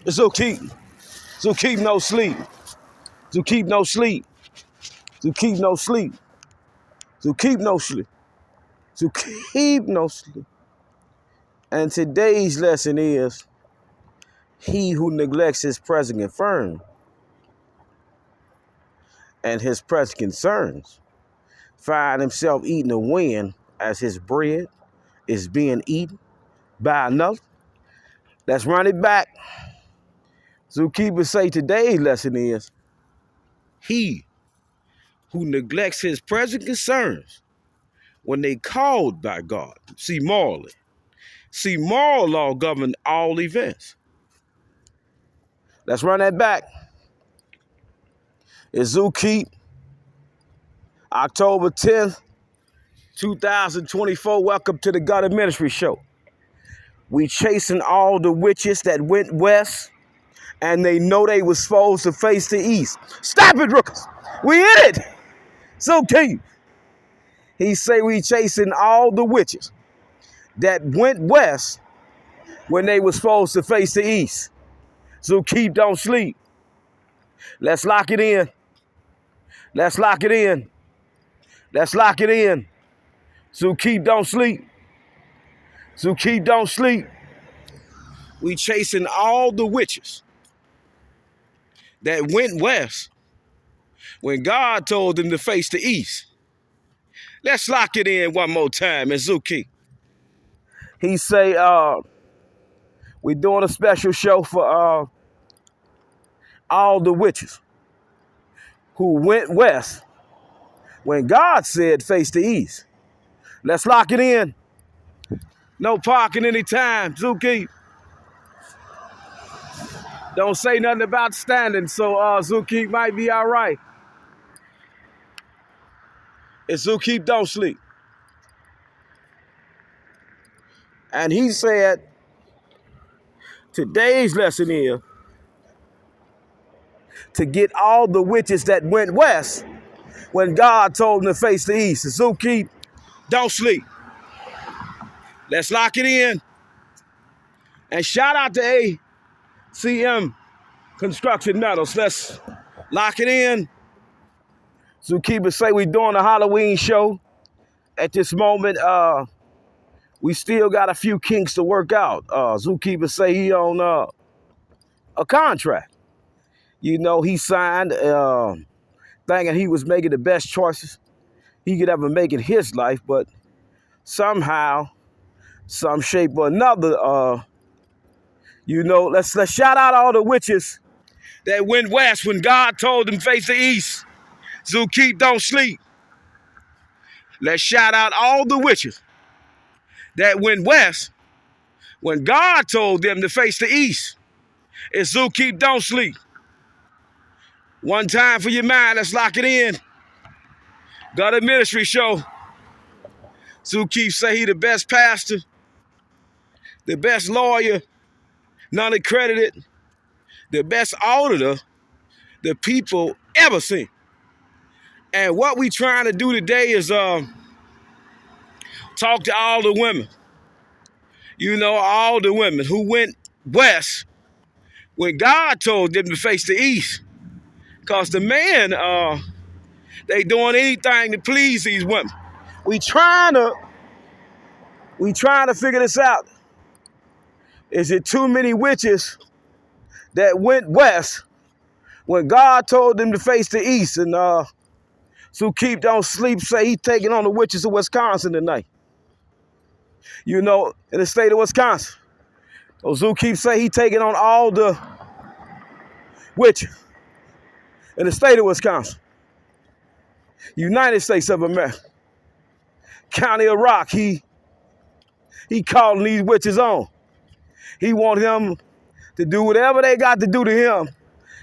Zookeep. Zookeep no sleep. Zookeep no sleep. Zookeep no sleep. Zookeep no sleep. Zookeep no sleep. And today's lesson is he who neglects his present concern and his present concerns find himself eating a wind as his bread is being eaten by another. Let's run it back. Zookeeper say today's lesson is he who neglects his present concerns when they called by God. See morally. See, moral law govern all events. Let's run that back. It's Zookeep, October 10th, 2024. Welcome to the God of Ministry Show. We chasing all the witches that went west and they know they was supposed to face the east. Stop it, Rookers. We in it. Zookeep. He say we chasing all the witches that went west when they was supposed to face the east. Zookeep don't sleep. Let's lock it in. Let's lock it in. Let's lock it in. Zookeep don't sleep. Zookeep don't sleep. We chasing all the witches that went west when God told them to face the east. Let's lock it in one more time. And Zookeep. He say, we doing a special show for all the witches who went west when God said face the east. Let's lock it in. No parking anytime, Zookeep. Don't say nothing about standing, so Zookeep might be all right. It's Zookeep don't sleep. And he said, today's lesson is to get all the witches that went west when God told them to face the east. It's Zookeep don't sleep. Let's lock it in. And shout out to ACM Construction Metals. Let's lock it in. Zookeeper say we doing a Halloween show. At this moment, we still got a few kinks to work out. Zookeeper say he on a contract. You know, he signed thinking he was making the best choices he could ever make in his life, but somehow, some shape or another, let's shout out all the witches that went west when God told them face the east. Zookeep don't sleep. Let's shout out all the witches that went west when God told them to face the east. It's Zookeep don't sleep. One time for your mind, let's lock it in. God of Ministry Show. Zookeep say he the best pastor, the best lawyer, non-accredited, the best auditor the people ever seen. And what we trying to do today is talk to all the women. You know, all the women who went west when God told them to face the east. Because the men, they doing anything to please these women. We trying to figure this out. Is it too many witches that went west when God told them to face the east? And Zookeep don't sleep say he taking on the witches of Wisconsin tonight. You know, in the state of Wisconsin. So Zookeep say he taking on all the witches in the state of Wisconsin. United States of America. County of Rock, he calling these witches on. He want him to do whatever they got to do to him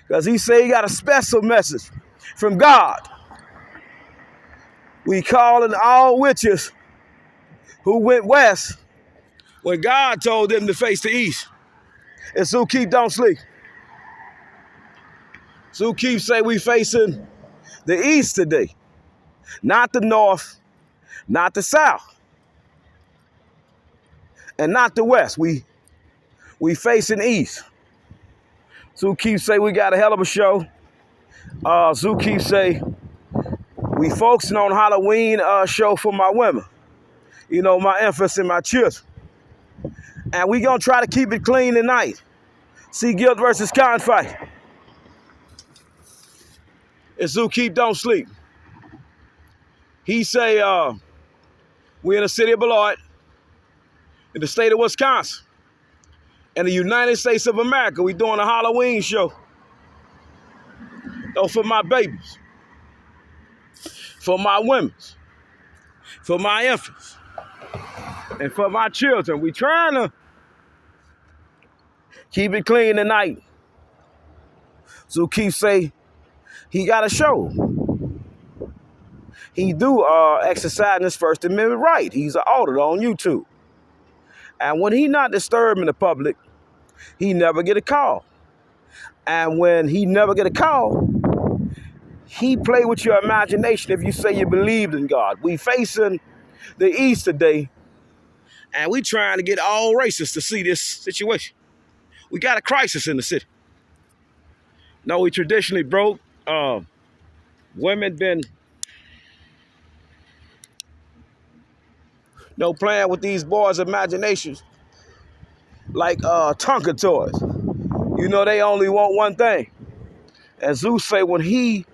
because he say he got a special message from God. We calling all witches who went west when God told them to face the east. And Zookeep don't sleep. Zookeep say we facing the east today, not the north, not the south, and not the west. We facing east. Keith say we got a hell of a show. Keith say we focusing on Halloween show for my women. You know, my emphasis and my children. And we gonna try to keep it clean tonight. See guilt versus con fight. And Keith don't sleep. He say we in the city of Beloit, in the state of Wisconsin, in the United States of America. We doing a Halloween show. Oh, for my babies, for my women, for my infants, and for my children. We trying to keep it clean tonight. Keith say he got a show. He do exercising his First Amendment right. He's an auditor on YouTube. And when he not disturbing the public, he never get a call. And when he never get a call, he play with your imagination if you say you believed in God. We facing the East today, and we trying to get all racists to see this situation. We got a crisis in the city. No, we traditionally broke. Women been playing with these boys' imaginations like Tonka toys. You know, they only want one thing. And Zeus say when he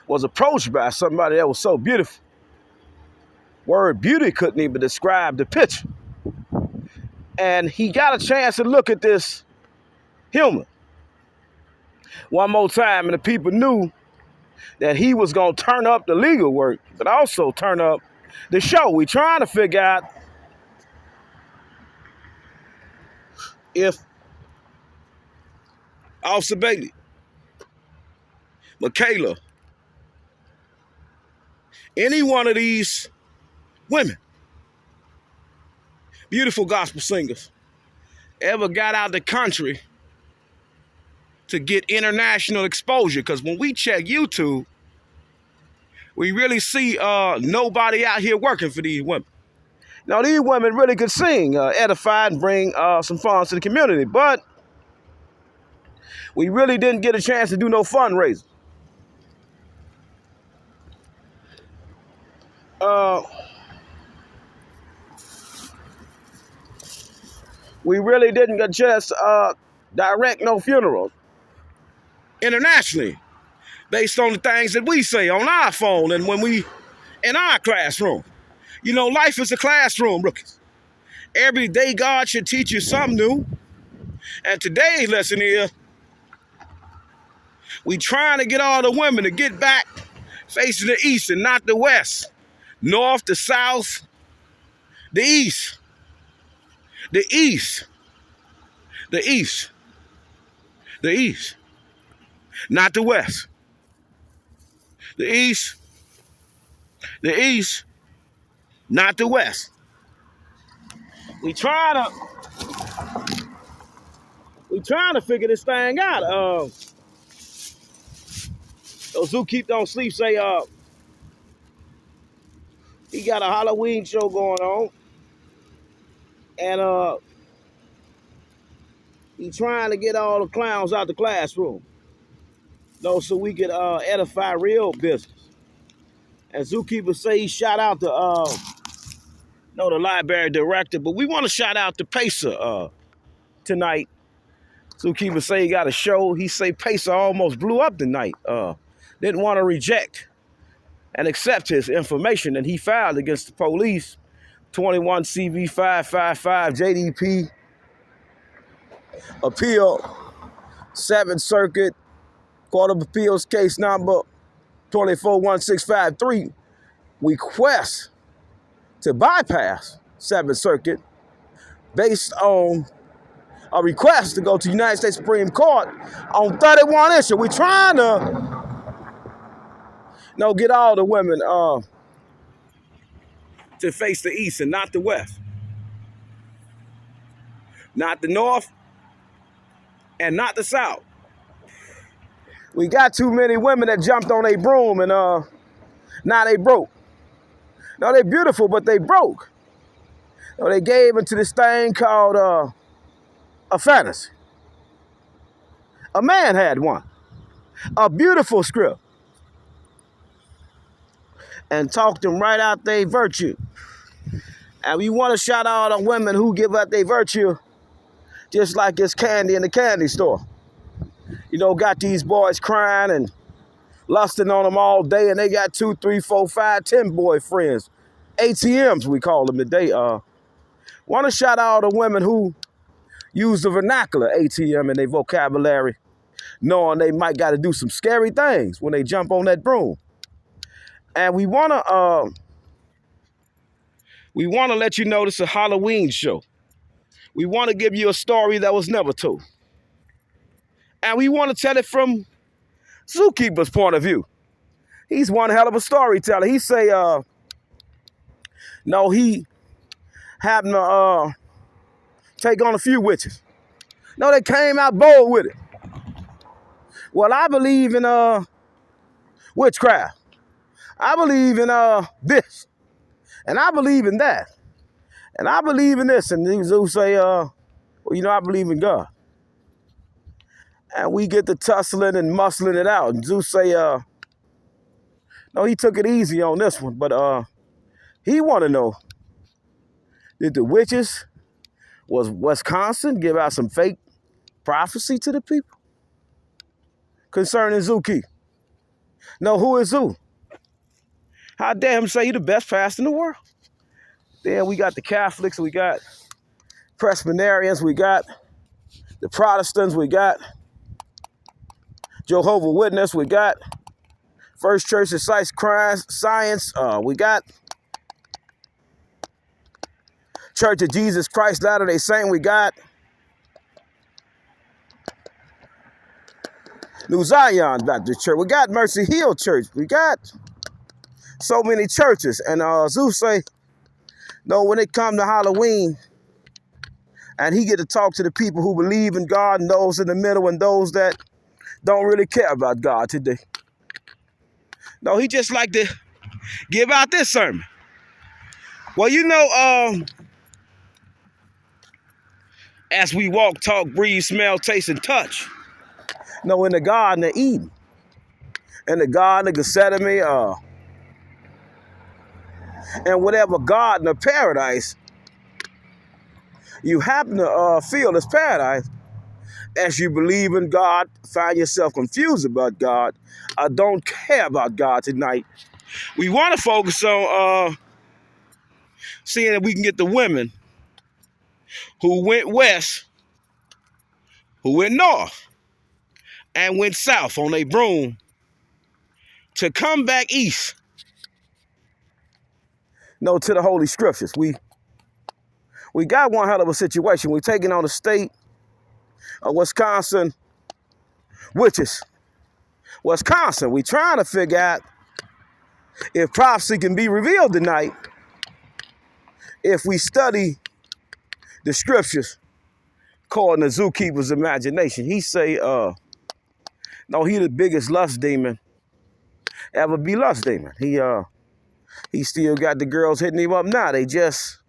was approached by somebody that was so beautiful, word beauty couldn't even describe the picture. And he got a chance to look at this human one more time, and the people knew that he was going to turn up the legal work, but also turn up the show. We trying to figure out if Officer Bailey, Michaela, any one of these women, beautiful gospel singers, ever got out the country to get international exposure. Because when we check YouTube, we really see nobody out here working for these women. Now, these women really could sing, edify, and bring some funds to the community, but we really didn't get a chance to do no fundraising. We really didn't get a chance to direct no funerals internationally based on the things that we say on our phone and when we in our classroom. You know, life is a classroom, rookies. Every day God should teach you something new. And today's lesson is we trying to get all the women to get back facing the east and not the west. North, the south, the east. The east. The east. The east. Not the west. The east. The east. Not the west. We trying to figure this thing out. Those who keep don't sleep say he got a Halloween show going on. And he trying to get all the clowns out the classroom. So we could edify real business. And Zookeeper say he shout out to the library director, but we want to shout out to Pacer tonight. Zookeeper say he got a show. He say Pacer almost blew up tonight. Didn't want to reject and accept his information, and he filed against the police. 21 CV 555 JDP appeal, 7th Circuit Court of Appeals case number 241653, request to bypass 7th Circuit based on a request to go to United States Supreme Court on 31 issues. We're trying to get all the women to face the east and not the west. Not the north and not the south. We got too many women that jumped on a broom and now they broke. No, they beautiful, but they broke. No, they gave into this thing called a fantasy. A man had one. A beautiful script. And talked them right out their virtue. And we want to shout out all the women who give out their virtue just like it's candy in the candy store. You know, got these boys crying and lusting on them all day, and they got 2, 3, 4, 5, 10 boyfriends. ATMs, we call them today. Want to shout out all the women who use the vernacular ATM in their vocabulary, knowing they might got to do some scary things when they jump on that broom. And we want to let you know this is a Halloween show. We want to give you a story that was never told. And we want to tell it from Zookeeper's point of view. He's one hell of a storyteller. He say, no, he happened to take on a few witches. No, they came out bold with it. Well, I believe in witchcraft. I believe in this. And I believe in that. And I believe in this. And these who say, well, you know, I believe in God. And we get to tussling and muscling it out. And Zeus say, no, he took it easy on this one. But he want to know, did the witches was Wisconsin give out some fake prophecy to the people concerning Zookeeper? No, who is Zoo? How dare him say he the best pastor in the world? Then we got the Catholics, we got Presbyterians, we got the Protestants, we got Jehovah's Witness, we got First Church of Science, we got Church of Jesus Christ Latter-day Saint, we got New Zion Baptist Church, we got Mercy Hill Church, we got so many churches. And Zeus say, no, when it comes to Halloween, and he get to talk to the people who believe in God and those in the middle and those that don't really care about God today. No, he just like to give out this sermon. Well, you know, as we walk, talk, breathe, smell, taste, and touch. No, in the Garden of Eden, in the Garden of Gethsemane, and whatever garden of paradise you happen to feel is paradise, as you believe in God, find yourself confused about God, don't care about God tonight. We want to focus on seeing if we can get the women who went west, who went north, and went south on a broom to come back east. No, to the Holy Scriptures. We got one hell of a situation. We're taking on the state of Wisconsin witches. Wisconsin, we trying to figure out if prophecy can be revealed tonight if we study the scriptures according to Zookeeper's imagination. He say, no, he the biggest lust demon ever be lust demon. He still got the girls hitting him up now. They just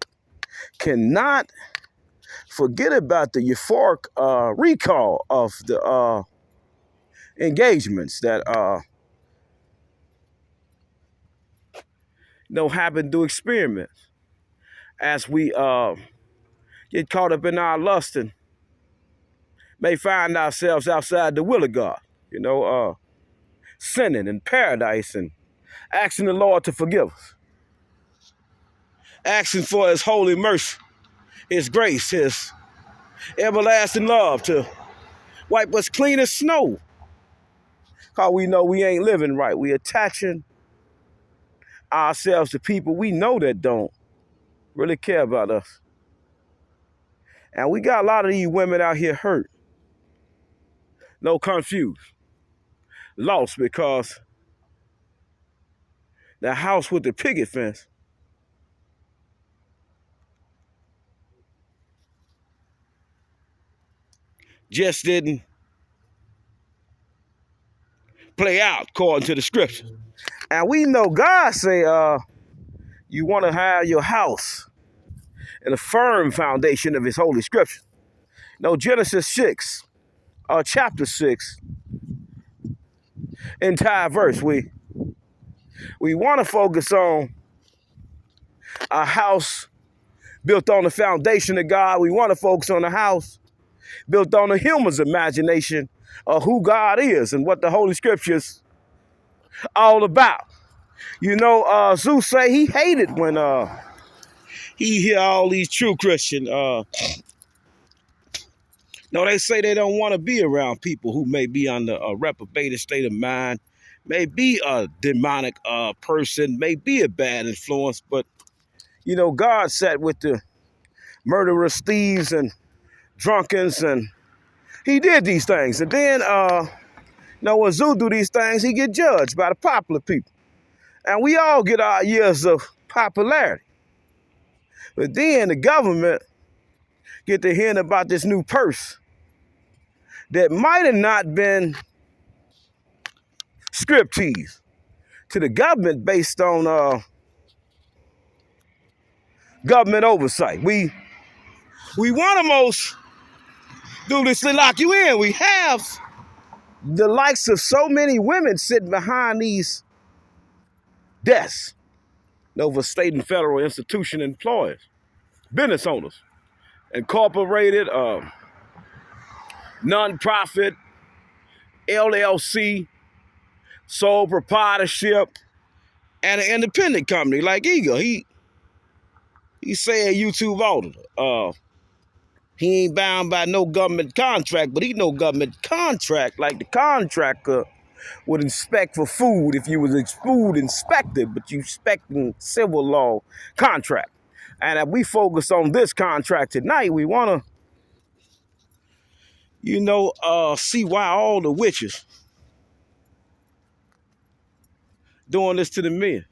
cannot forget about the euphoric recall of the engagements that happen through experiments. As we get caught up in our lust and may find ourselves outside the will of God, sinning in paradise and asking the Lord to forgive us. Asking for his holy mercy, his grace, his everlasting love to wipe us clean as snow. Because we know we ain't living right. We attaching ourselves to people we know that don't really care about us. And we got a lot of these women out here hurt. No, confused. Lost because the house with the picket fence just didn't play out according to the scripture. And we know God say you want to have your house in a firm foundation of his holy scripture. No, Genesis 6, chapter 6, entire verse. We want to focus on a house built on the foundation of God. We want to focus on a house built on a human's imagination of who God is and what the Holy Scriptures all about. You know, Zeus say he hated when he hear all these true Christians. No, they say they don't want to be around people who may be on a reprobated state of mind, may be a demonic person, may be a bad influence. But, you know, God sat with the murderers, thieves, and drunkens, and he did these things. And then, when Zeus do these things, he get judged by the popular people. And we all get our years of popularity. But then the government get to hearing about this new purse that might have not been striptease to the government based on government oversight. We want to most do this to lock you in. We have the likes of so many women sitting behind these desks over state and federal institution employers, business owners, incorporated, non-profit, LLC, sole proprietorship, and an independent company like Eagle. He said YouTube auditor. He ain't bound by no government contract, but he no government contract like the contractor would inspect for food if you was a food inspector, but you inspecting civil law contract. And if we focus on this contract tonight, we want to, see why all the witches doing this to the men.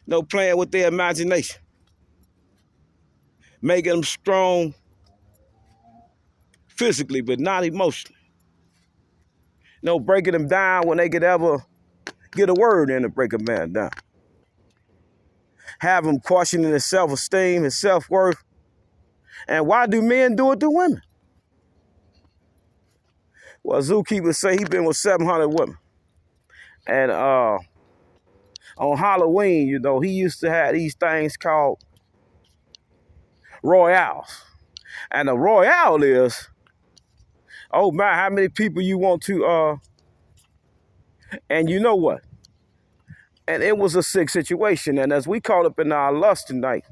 No, playing with their imagination, making them strong physically, but not emotionally. No, breaking them down when they could ever get a word in to break a man down. Have them questioning his self-esteem, his self-worth. And why do men do it to women? Well, Zookeeper say he been with 700 women. And on Halloween, he used to have these things called royales. And the royale is, oh man, how many people you want to, and you know what? And it was a sick situation. And as we caught up in our lust tonight,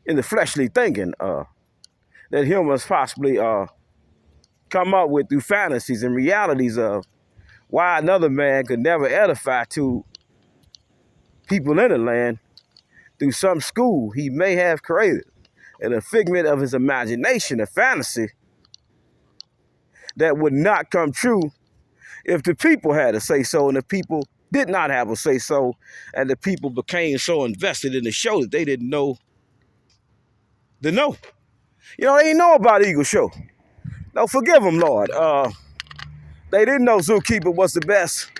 in the fleshly thinking that humans possibly come up with through fantasies and realities of why another man could never edify to people in the land through some school he may have created in a figment of his imagination, a fantasy that would not come true if the people had a say-so and the people did not have a say-so and the people became so invested in the show that they didn't know the know. They didn't know about Eagle Show. No, forgive them, Lord. They didn't know Zookeeper was the best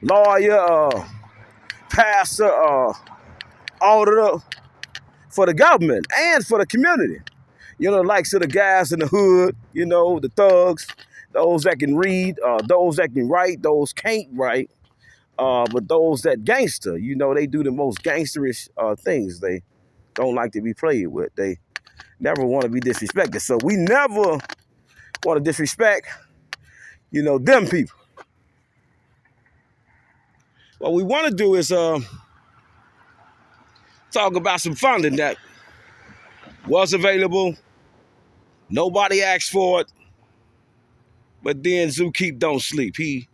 lawyer, pastor, auditor for the government and for the community. The likes of the guys in the hood, the thugs, those that can read, those that can write, those can't write, but those that gangster, they do the most gangsterish things. They don't like to be played with. They never want to be disrespected. So we never want to disrespect, them people. What we want to do is talk about some funding that was available. Nobody asked for it. But then Zookeep don't sleep. He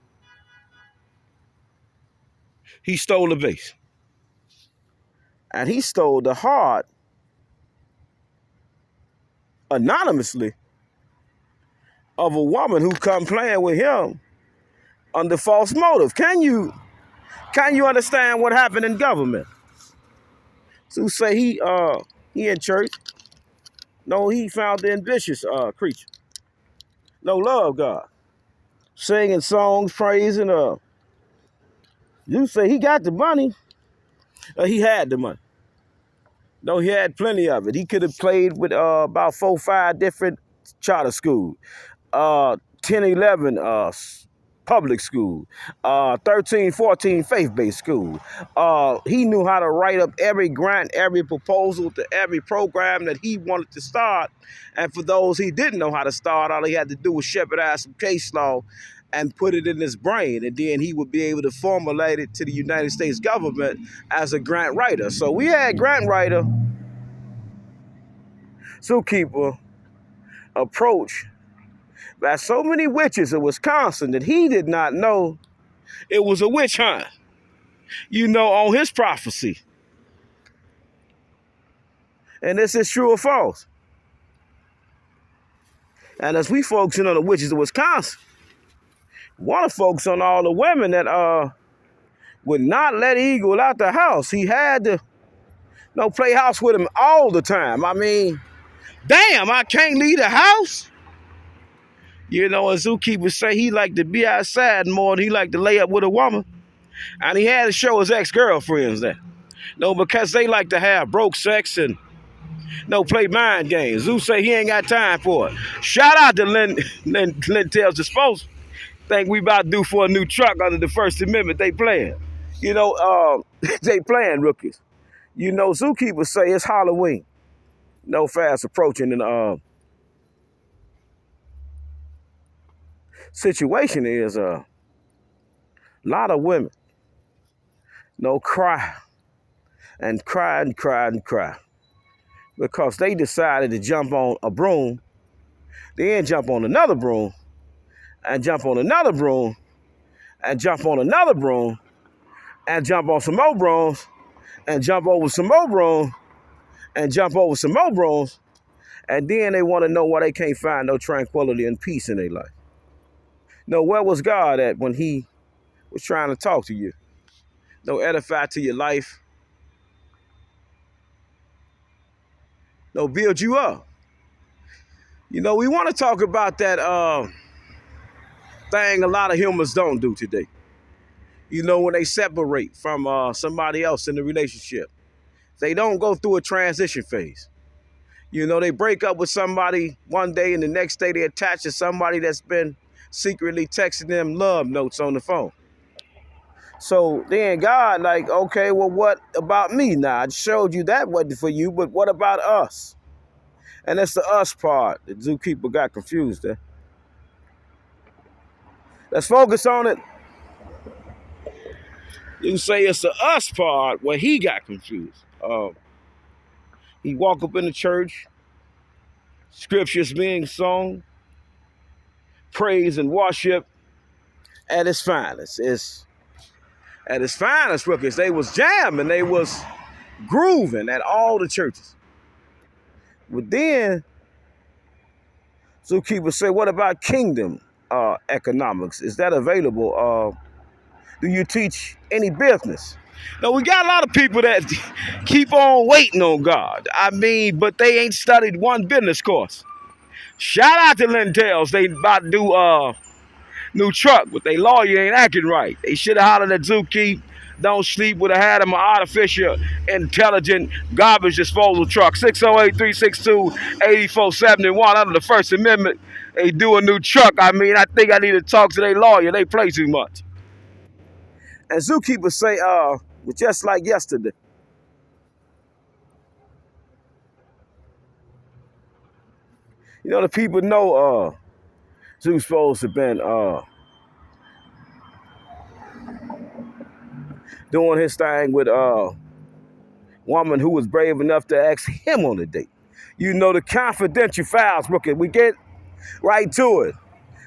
stole the base. And he stole the heart anonymously of a woman who come playing with him under false motive. Can you understand what happened in government? So say he in church. No, he found the ambitious creature. No, love God. Singing songs, praising. You say he got the money. He had the money. No, he had plenty of it. He could have played with about 4 or 5 different charter schools, 10, 11 public school, 13, 14 faith-based school. He knew how to write up every grant, every proposal to every program that he wanted to start. And for those he didn't know how to start, all he had to do was shepherdize some case law and put it in his brain. And then he would be able to formulate it to the United States government as a grant writer. So we had grant writer, zookeeper approach by so many witches in Wisconsin that he did not know it was a witch hunt, on his prophecy. And this is true or false. And as we focus on the witches of Wisconsin, want to focus on all the women that would not let Eagle out the house. He had to play house with him all the time. I mean, damn, I can't leave the house. As zookeepers say, he liked to be outside more than he liked to lay up with a woman. And he had to show his ex-girlfriends that. Because they like to have broke sex and play mind games. Zoo say he ain't got time for it. Shout out to Lintel's Disposal. Think we about to do for a new truck under the First Amendment. They playing. They playing rookies. Zookeepers say it's Halloween. Fast approaching, and situation is a lot of women cry and cry and cry and cry because they decided to jump on a broom, then jump on another broom, and jump on another broom, and jump on another broom, and jump on some more brooms, and jump over some more brooms, and jump over some more brooms, and then they want to know why they can't find no tranquility and peace in their life. Where was God at when he was trying to talk to you? Edify to your life. Build you up. We want to talk about that thing a lot of humans don't do today. When they separate from somebody else in the relationship. They don't go through a transition phase. They break up with somebody one day and the next day they attach to somebody that's been secretly texting them love notes on the phone. So then God okay, well, what about me now? I showed you that wasn't for you, but what about us? And that's the us part that zookeeper got confused there. Let's focus on it. You say it's the us part where he got confused. He walk up in the church, scriptures being sung, praise and worship at its finest. It's at its finest, rookies. They was jamming, they was grooving at all the churches. But then, zookeepers say, what about kingdom economics? Is that available? Do you teach any business? We got a lot of people that keep on waiting on God. But they ain't studied one business course. Shout out to Lentels. They about to do new truck, but they lawyer ain't acting right. They should have hollered at Zookeep. Don't sleep, would have had them an artificial, intelligent garbage disposal truck. 608-362-8471 under the First Amendment. They do a new truck. I think I need to talk to their lawyer. They play too much. And zookeepers say, just like yesterday. The people know Zoo's supposed to have been doing his thing with a woman who was brave enough to ask him on a date. The confidential files, rookie. We get right to it.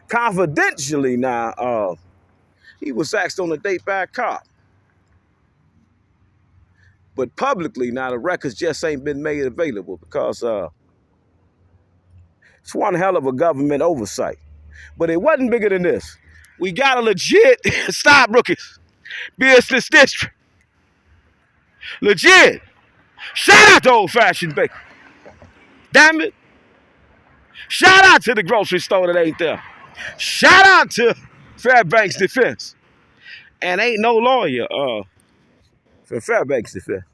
Confidentially now, he was asked on a date by a cop. But publicly now, the records just ain't been made available because it's one hell of a government oversight. But it wasn't bigger than this. We got a legit, stop rookies, business district. Legit. Shout out to Old Fashioned Baker. Damn it. Shout out to the grocery store that ain't there. Shout out to Fairbanks Defense. And ain't no lawyer for Fairbanks Defense.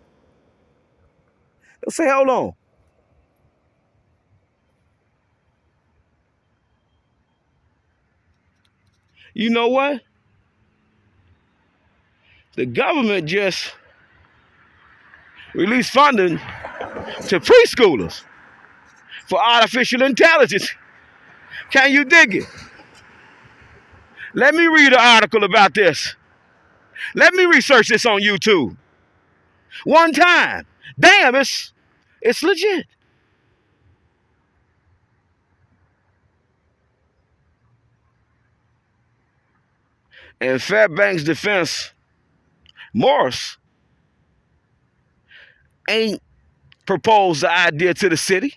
They'll say, hold on. You know what? The government just released funding to preschoolers for artificial intelligence. Can you dig it? Let me read an article about this. Let me research this on YouTube. One time. Damn, it's legit. And Fairbanks Defense, Morris ain't proposed the idea to the city.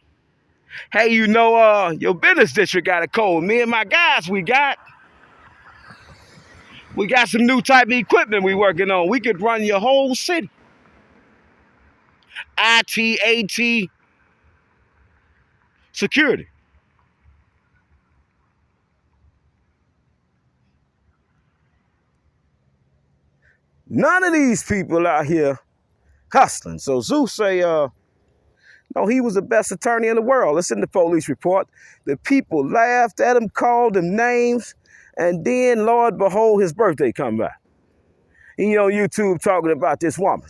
Hey, you know, your business district got a code. Me and my guys, we got some new type of equipment we working on. We could run your whole city. IT, AT, security. None of these people out here hustling. So Zeus say, no, he was the best attorney in the world. Listen to the police report. The people laughed at him, called him names, and then, Lord, behold, his birthday come by. He on YouTube talking about this woman.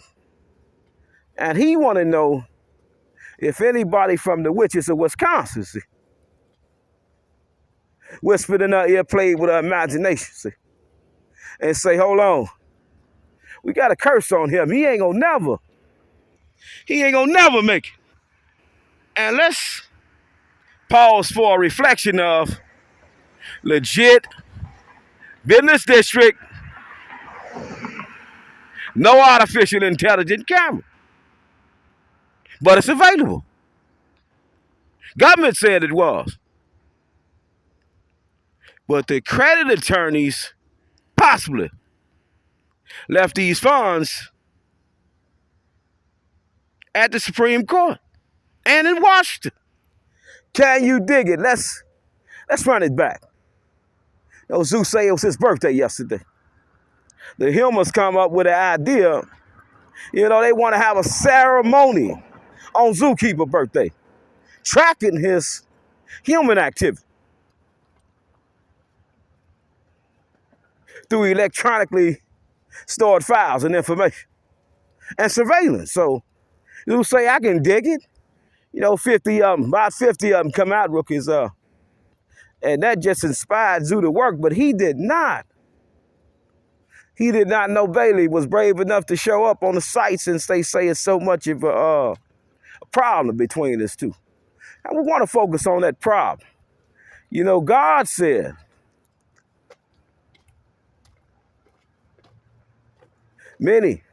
And he want to know if anybody from the witches of Wisconsin, see, whispered in her ear, played with her imagination, see, and say, hold on, we got a curse on him. He ain't gonna never make it. And let's pause for a reflection of legit business district, no artificial intelligence camera. But it's available. Government said it was. But the credit attorneys possibly left these funds at the Supreme Court and in Washington. Can you dig it? Let's run it back. You know, Zeus said it was his birthday yesterday. The humans come up with an idea. You know, they want to have a ceremony on Zookeeper birthday, tracking his human activity through electronically stored files and information and surveillance. So you say, I can dig it. You know, 50 of them, about 50 of them come out, rookies. And that just inspired Zoo to work, but he did not. He did not know Bailey was brave enough to show up on the site since they say it's so much of a problem between us two. And we want to focus on that problem. You know, God said, many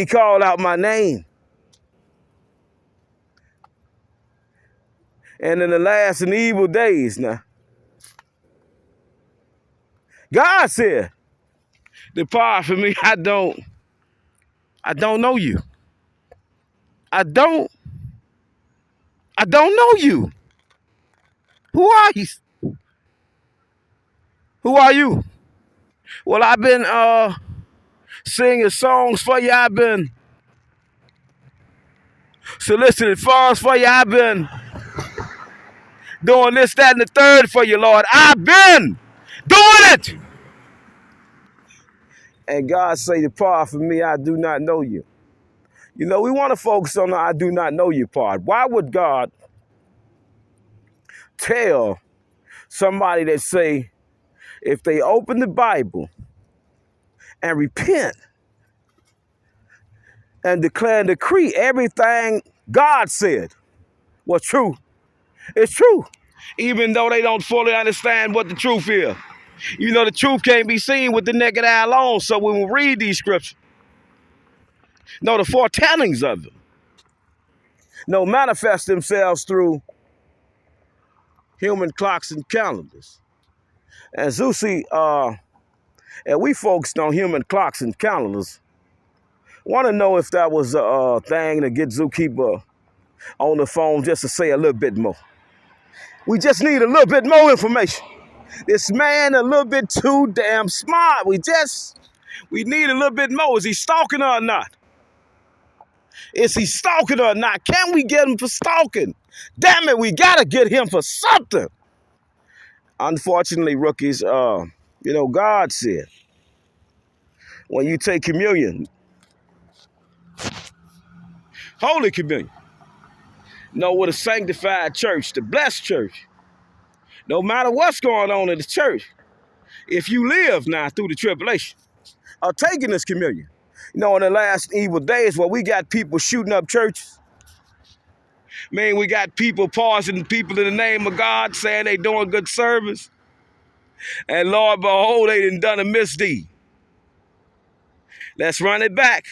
called out my name. And in the last and evil days now, God said, depart from me, I don't know you. I don't know you. Who are you? Who are you? Well, I've been singing songs for you. I've been soliciting funds for you. I've been doing this, that, and the third for you, Lord. I've been doing it. And God say, depart from me, I do not know you. You know, we want to focus on the I do not know you part. Why would God tell somebody that say, if they open the Bible and repent and declare and decree everything God said was true, it's true, even though they don't fully understand what the truth is. You know, the truth can't be seen with the naked eye alone. So when we read these scriptures, know the foretellings of them, manifest themselves through human clocks and calendars. And Zusi, and we focused on human clocks and calendars. Want to know if that was a thing to get Zookeeper on the phone just to say a little bit more. We just need a little bit more information. This man a little bit too damn smart. We need a little bit more. Is he stalking her or not? Is he stalking or not? Can we get him for stalking? Damn it, we gotta get him for something. Unfortunately, rookies, God said, when you take communion, Holy Communion, with a sanctified church, the blessed church, no matter what's going on in the church, if you live now through the tribulation, are taking this communion. In the last evil days where we got people shooting up churches, man, we got people pausing people in the name of God saying they doing good service. And Lord, behold, they done a misdeed. Let's run it back.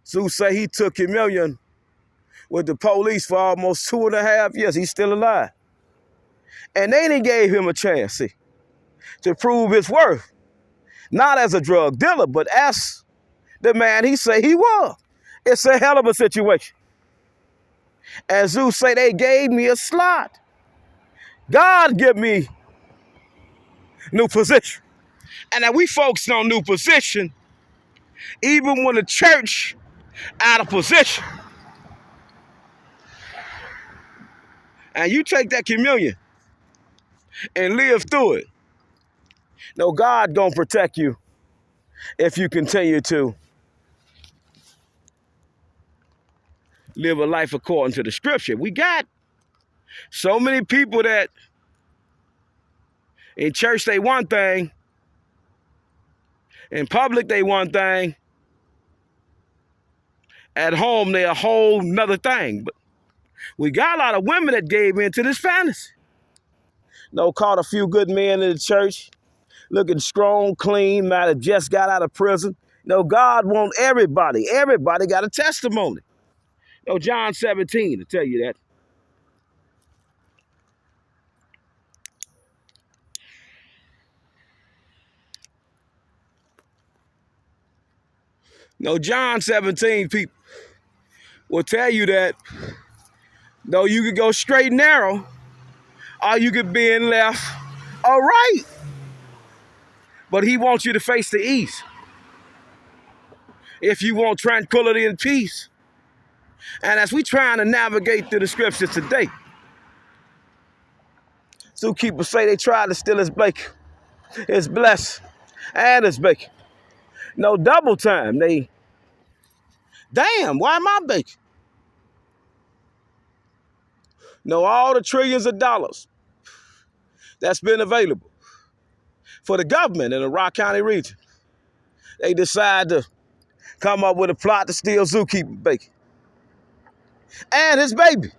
Zeus say he took communion with the police for almost 2.5 years. He's still alive. And they didn't gave him a chance, to prove his worth. Not as a drug dealer, but as the man he say he was. It's a hell of a situation. And Zeus say they gave me a slot. God give me new position. And that we folks on new position, even when the church out of position. And you take that communion and live through it. No, God gonna protect you if you continue to live a life according to the scripture. We got so many people that in church they one thing, in public they one thing, at home they a whole nother thing. But we got a lot of women that gave into this fantasy. Caught a few good men in the church, looking strong, clean, might have just got out of prison. God wants everybody. Everybody got a testimony. John 17 to tell you that. John 17, people will tell you that, you could go straight and narrow, or you could be in left or right. But he wants you to face the east. If you want tranquility and peace. And as we trying to navigate through the scriptures today, zookeepers say they tried to steal his bacon, his bless, and his bacon. Double time. Damn, why my bacon? All the trillions of dollars that's been available for the government in the Rock County region. They decide to come up with a plot to steal zookeeper bacon. And his baby.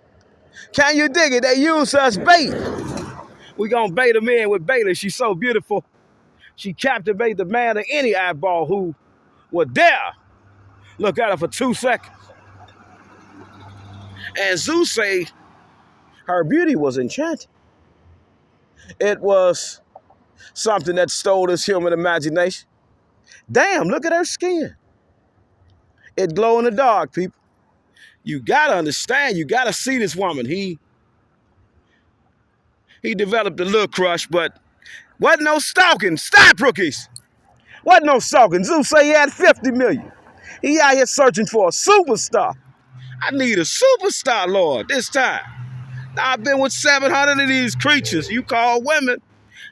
Can you dig it? They use us bait. We gonna bait him in with Bailey. She's so beautiful. She captivated the man of any eyeball who would dare look at her for 2 seconds. And Zeus say her beauty was enchanting. It was something that stole his human imagination. Damn, look at her skin. It glow in the dark, people. You gotta understand, you gotta see this woman. He developed a little crush, but wasn't no stalking. Stop, rookies. Wasn't no stalking. Zeus say he had 50 million. He out here searching for a superstar. I need a superstar, Lord, this time. Now, I've been with 700 of these creatures you call women.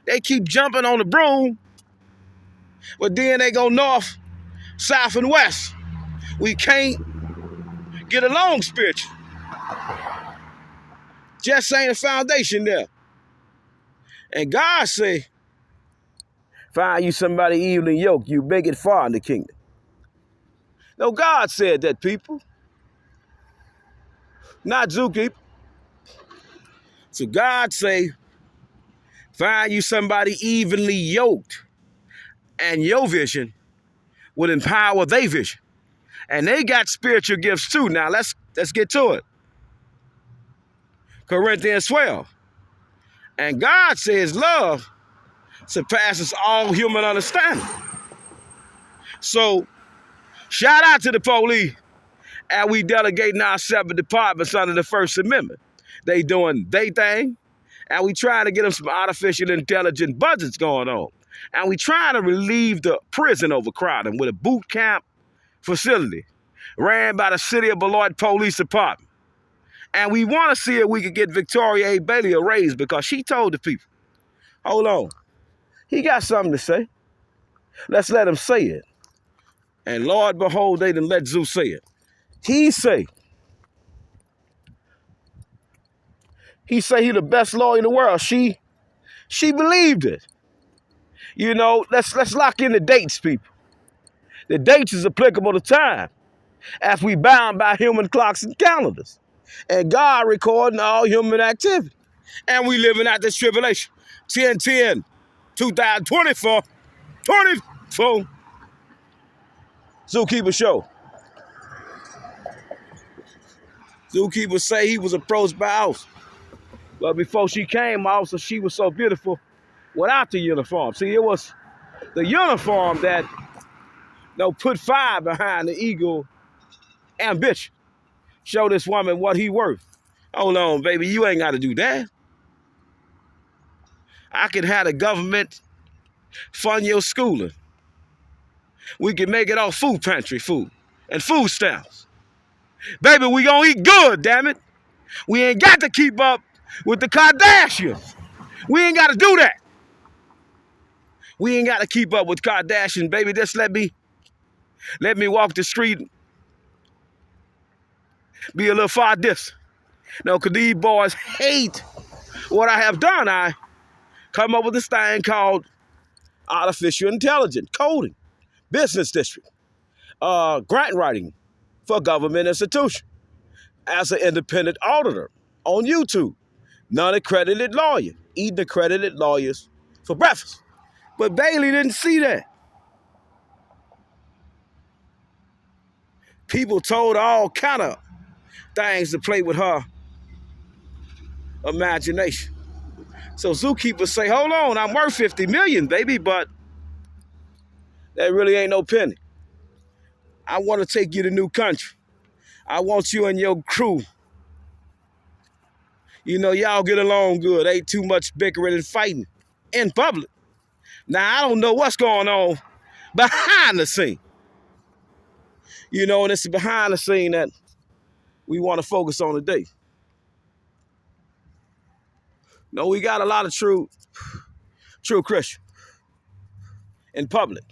They keep jumping on the broom, but then they go north, south, and west. We can't get along spiritually. Just ain't a foundation there. And God say, find you somebody evenly yoked, you make it far in the kingdom. God said that, people. Not zookeeper. So God say, find you somebody evenly yoked, and your vision will empower their vision. And they got spiritual gifts too. Now let's get to it. Corinthians 12. And God says love surpasses all human understanding. So shout out to the police, and we delegating our separate departments under the First Amendment. They doing their thing, and we trying to get them some artificial intelligence budgets going on. And we trying to relieve the prison overcrowding with a boot camp facility. ran by the City of Beloit Police Department. And we want to see if we could get Victoria A. Bailey a raise because she told the people, hold on, he got something to say. Let's let him say it. And Lord, behold, they done let Zeus say it. He say he the best lawyer in the world. She believed it. You know, let's lock in the dates, people. The dates is applicable to time as we bound by human clocks and calendars. And God recording all human activity. And we living out this tribulation. 10/10, 2024, 24. Zookeeper show. Zookeeper say he was approached by House. But before she came, also she was so beautiful without the uniform. See, it was the uniform that put fire behind the eagle ambition. Show this woman what he worth. Hold on, baby, you ain't got to do that. I can have the government fund your schooling. We can make it all food pantry food and food stamps. Baby, we gonna eat good, damn it. We ain't got to keep up with the Kardashians. We ain't got to do that. We ain't got to keep up with Kardashians, baby. Just let me walk the street, be a little far distant. No, because these boys hate what I have done. I come up with this thing called artificial intelligence, coding, business district, grant writing for government institution as an independent auditor on YouTube, non-accredited lawyer, eating accredited lawyers for breakfast. But Bailey didn't see that. People told all kind of things to play with her imagination. So Zookeeper say, hold on, I'm worth 50 million, baby, but that really ain't no penny. I want to take you to new country. I want you and your crew. You know, y'all get along good. Ain't too much bickering and fighting in public. Now, I don't know what's going on behind the scene. You know, and it's behind the scene that we want to focus on today. No, we got a lot of true Christians in public.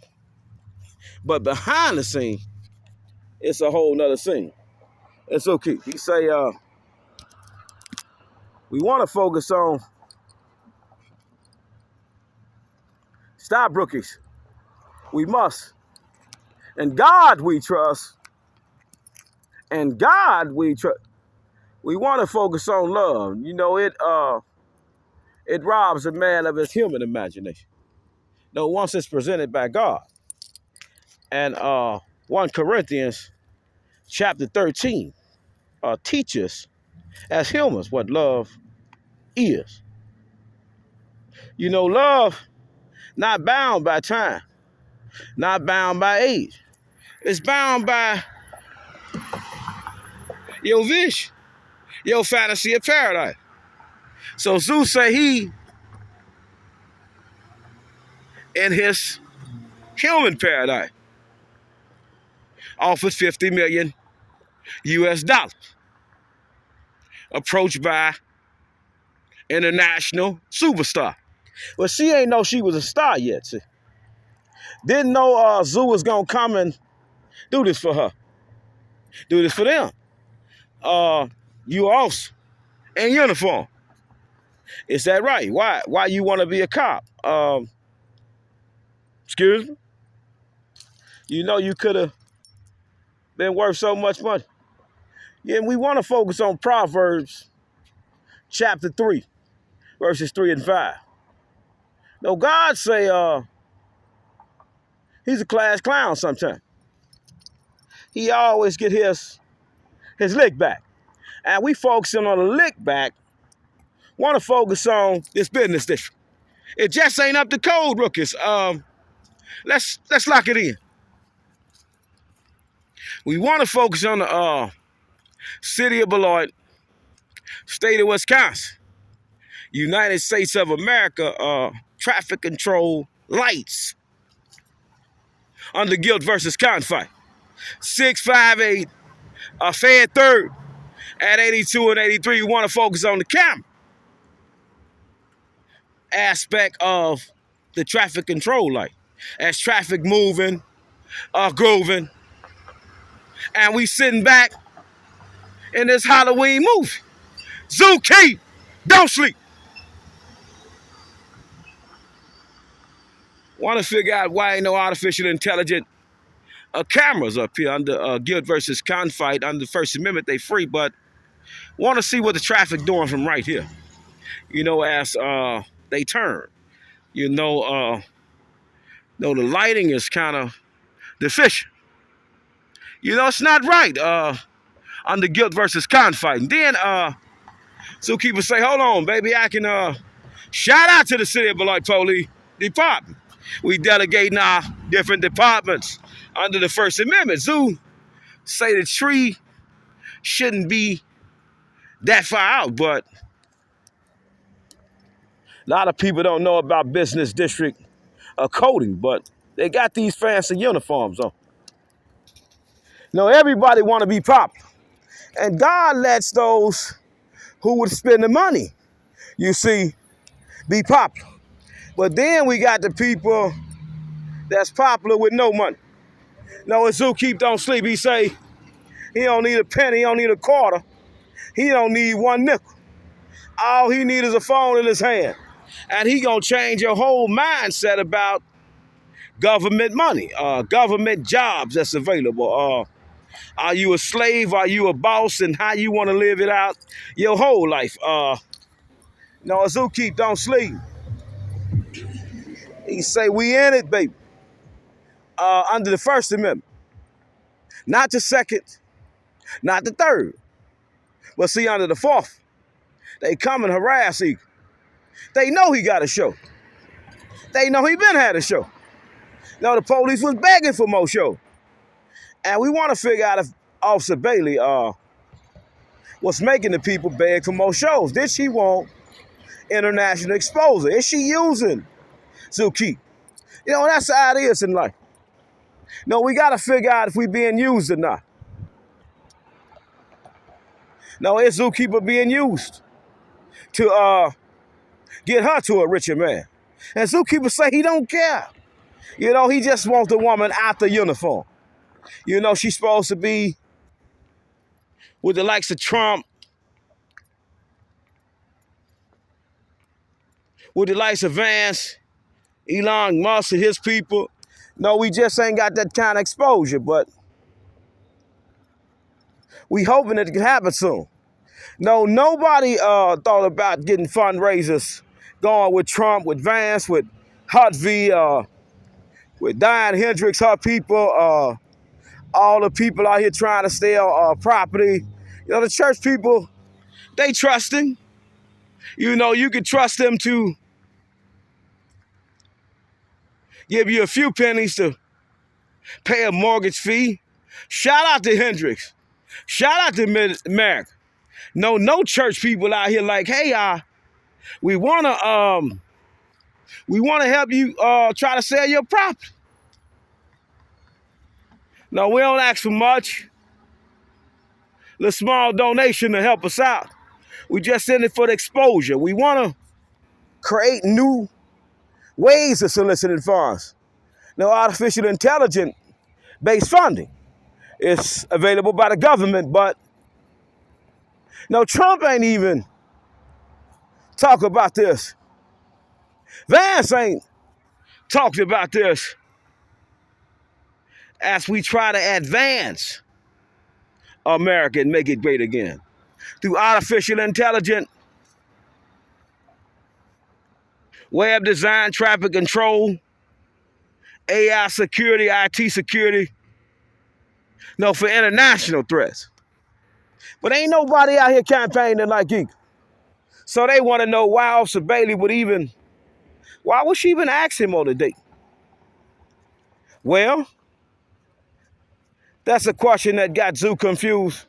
But behind the scene, it's a whole nother scene. It's okay. He say, we want to focus on stop rookies. We must. And God we trust. And God we trust. We want to focus on love. You know, it robs a man of his human imagination. No, once it's presented by God. And 1 Corinthians chapter 13 teaches as humans what love is. You know, love not bound by time, not bound by age. It's bound by your vision, your fantasy of paradise. So Zeus say he, in his human paradise, offered 50 million US dollars. Approached by international superstar. Well, she ain't know she was a star yet, see. Didn't know Zeus was gonna come and do this for her. Do this for them. You also in uniform. Is that right? Why you want to be a cop? Excuse me? You know you could have been worth so much money. Yeah, and we want to focus on Proverbs chapter 3, verses 3 and 5. No, God say he's a class clown sometimes. He always get his lick back. And we focusing on the lick back, want to focus on this business district. It just ain't up to code, rookies. Let's lock it in. We want to focus on the City of Beloit, State of Wisconsin, United States of America, traffic control lights under guilt versus conflict. 658, fed third at 82 and 83. You want to focus on the camera aspect of the traffic control light. As traffic moving, grooving, and we sitting back in this Halloween movie. Zookeep, don't sleep. Want to figure out why ain't no artificial intelligence cameras up here under guilt versus confight under the First Amendment. They free, but want to see what the traffic doing from right here. You know, as they turn. You know, the lighting is kind of deficient. You know, it's not right under guilt versus confight. And then zookeepers say, hold on, baby, I can shout out to the City of Beloit Police Department. We delegating our different departments under the First Amendment. Zoo say the tree shouldn't be that far out, but a lot of people don't know about business district coding, but they got these fancy uniforms on. No, everybody want to be popular. And God lets those who would spend the money, you see, be popular. But then we got the people that's popular with no money. No, when Zookeep don't sleep, he say he don't need a penny, he don't need a quarter, he don't need one nickel. All he need is a phone in his hand. And he gonna change your whole mindset about government money, government jobs that's available. Are you a slave? Are you a boss? And how you want to live it out your whole life. No, Zookeep don't sleep. He say we in it, baby. Under the First Amendment. Not the second, not the third. But see, under the fourth, they come and harass Eagle. They know he got a show. They know he been had a show. No, the police was begging for more show. And we want to figure out if Officer Bailey was making the people beg for more shows. Did she want international exposure? Is she using Zookeep? You know, that's how it is in life. No, we got to figure out if we being used or not. No, is Zookeeper being used to get her to a richer man? And Zookeeper say he don't care. You know, he just wants the woman out the uniform. You know, she's supposed to be with the likes of Trump, with the likes of Vance, Elon Musk and his people. No, we just ain't got that kind of exposure, but we hoping it can happen soon. No, nobody thought about getting fundraisers going with Trump, with Vance, with Hut V, with Diane Hendricks, her people, all the people out here trying to steal property. You know, the church people, they trusting. You know, you can trust them to give you a few pennies to pay a mortgage fee. Shout out to Hendricks. Shout out to Mid-America. No church people out here like, hey, we wanna help you try to sell your property. No, we don't ask for much. A small donation to help us out. We just in it for the exposure. We want to create new ways of soliciting funds. No, artificial intelligence-based funding is available by the government, but no, Trump ain't even talk about this. Vance ain't talked about this as we try to advance America and make it great again. Through artificial intelligence, web design, traffic control, AI security, IT security, no, for international threats. But ain't nobody out here campaigning like Eagle. So they want to know why Officer Bailey why would she even ask him on a date? Well, that's a question that got Zoo confused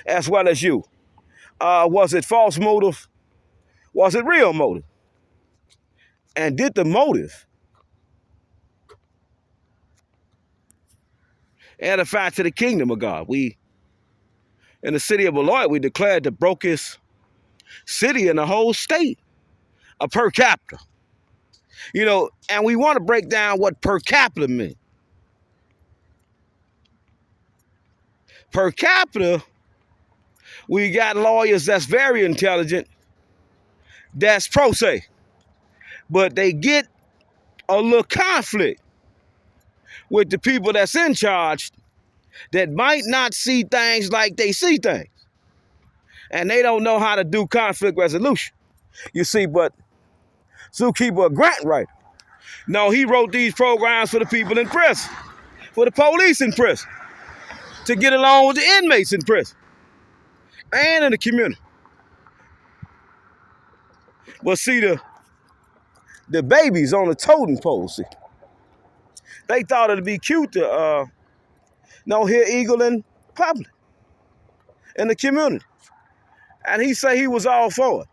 as well as you. Was it false motive? Was it real motive? And did the motive edify to the kingdom of God. We, in the city of Beloit, we declared the brokest city in the whole state, a per capita. You know, and we want to break down what per capita means. Per capita, we got lawyers that's very intelligent, that's pro se, but they get a little conflict with the people that's in charge that might not see things like they see things. And they don't know how to do conflict resolution. You see, but Zookeeper, a grant writer. No, he wrote these programs for the people in prison, for the police in prison, to get along with the inmates in prison and in the community. But see, the babies on the totem pole, see, they thought it'd be cute to hear Eagle in public, in the community. And he said he was all for it.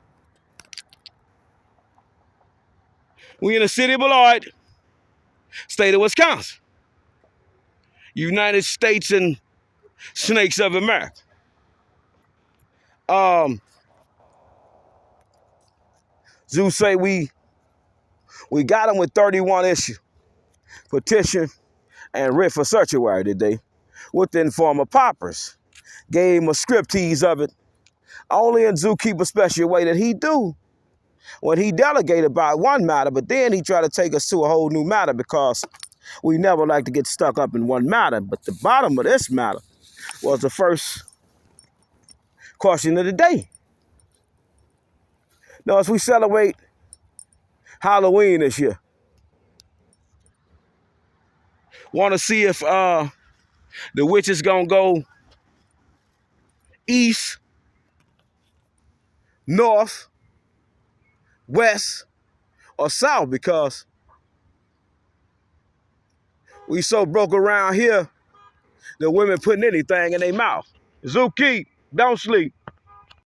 We in the city of Beloit, state of Wisconsin, United States and Snakes of America. Zoo say we got him with 31 issue petition and writ for certiorari today with the informer poppers. Gave him a scriptese of it, only in Zookeeper special way that he do when he delegated about one matter, but then he tried to take us to a whole new matter because we never like to get stuck up in one matter. But the bottom of this matter was the first question of the day. Now, as we celebrate Halloween this year, want to see if the witch is going to go east, north, west, or south, because we so broke around here that women putting anything in their mouth. Zookeep, don't sleep.